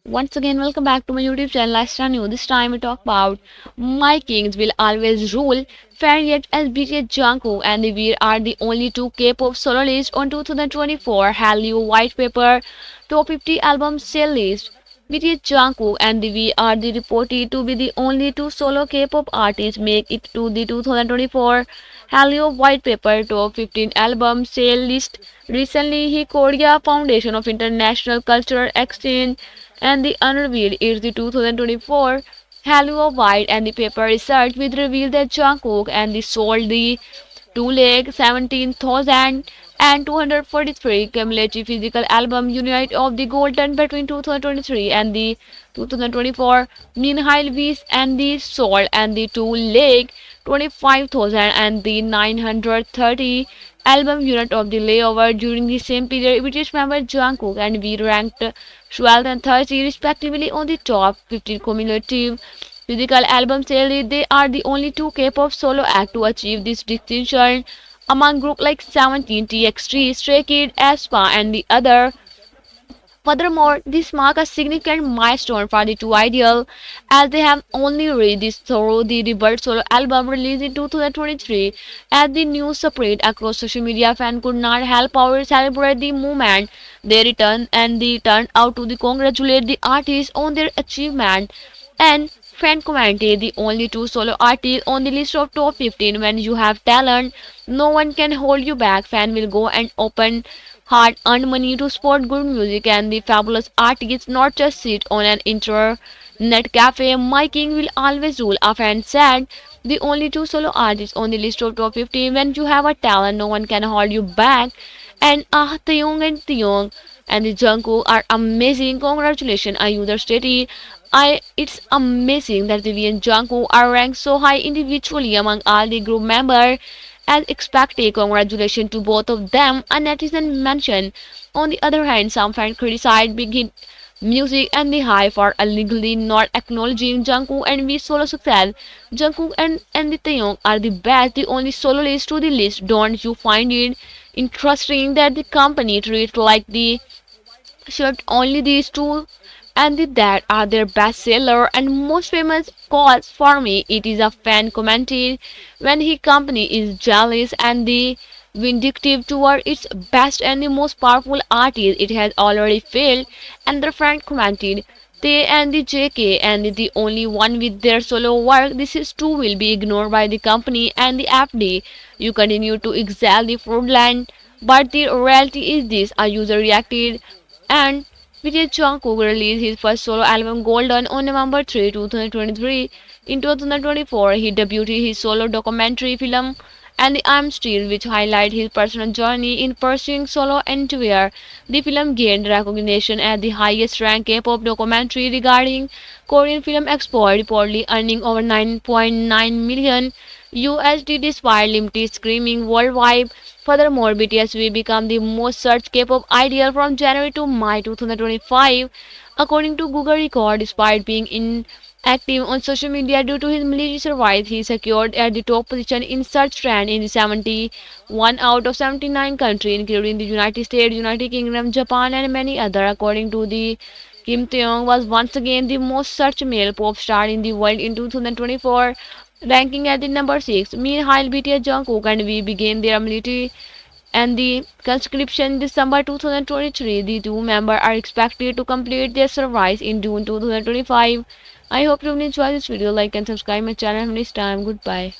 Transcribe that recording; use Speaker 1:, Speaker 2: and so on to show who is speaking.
Speaker 1: Once again, welcome back to my YouTube channel, Lifestyle New. This time we talk about My Kings Will Always Rule. Fan yet as BTS Jungkook and the Veer are the only two K-pop soloists on 2024 Hallyu White Paper Top 50 Album Sale List. BTS Jungkook and the V are the reported to be the only two solo K-pop artists make it to the 2024 Hallyu White Paper Top 15 Album Sale List. Recently, he Korea Foundation of International Cultural Exchange and the unrevealed is the 2024 Hallyu White and the paper research which revealed that Jungkook and the sold the 2,17,243 cumulative physical album unit of the Golden between 2023 and the 2024. Meanwhile, Wish and the sold and the 2,25,000 and the 930 album unit of the layover during the same period. British member Jungkook and V ranked 12th and 30th respectively on the top 15 cumulative physical album sales. They are the only two K-pop solo act to achieve this distinction among groups like 17, TXT, Stray Kids, aespa, and the other. Furthermore, this marks a significant milestone for the two Ideal, as they have only reached this through the Rebirth solo album released in 2023. As the news spread across social media, fans could not help but celebrate the movement. They returned and they turned out to congratulate the artists on their achievement. And fan commented, the only two solo artists on the list of top 15. When you have talent, no one can hold you back. Fan will go and open hard earned money to support good music and the fabulous artists, not just sit on an internet cafe. My King will always rule. A fan said, the only two solo artists on the list of top 50. When you have a talent, no one can hold you back. And Taeyong and the Jungkook are amazing. Congratulations, a user stated. It's amazing that Vivi and Jungkook are ranked so high individually among all the group members. As expected, congratulations to both of them, a netizen mentioned. On the other hand, some fans criticized Big Hit Music and the High for illegally not acknowledging Jungkook and V's solo success. Jungkook and the Taeyong are the best, the only soloists to the list. Don't you find it interesting that the company treats like the should only these two and that are their bestseller and most famous cause for me? It is a fan commented when his company is jealous and the vindictive toward its best and the most powerful artist it has already failed. And the fan commented, they and the JK and the only one with their solo work. This is too will be ignored by the company and the FD. You continue to excel the Fruitland, but the reality is this, a user reacted. And BTS Jungkook released his first solo album Golden on November 3, 2023. In 2024, he debuted his solo documentary film and I'm Still, which highlight his personal journey in pursuing solo endeavor. The film gained recognition as the highest ranked K-pop documentary regarding Korean film export, reportedly earning over 9.9 million USD despite limited screening worldwide. Furthermore, BTS will become the most searched K-pop idol from January to May 2025, according to Google Record. Despite being inactive on social media due to his military service, he secured at the top position in search trend in the 71 out of 79 countries, including the United States, United Kingdom, Japan, and many others. According to the Kim Taeyong was once again the most searched male pop star in the world in 2024, ranking at the number 6. Meanwhile, BTS Jungkook and V began their military and the conscription in December 2023. The two members are expected to complete their service in June 2025. I hope you will enjoy this video. Like and subscribe my channel. Have a nice time. Goodbye.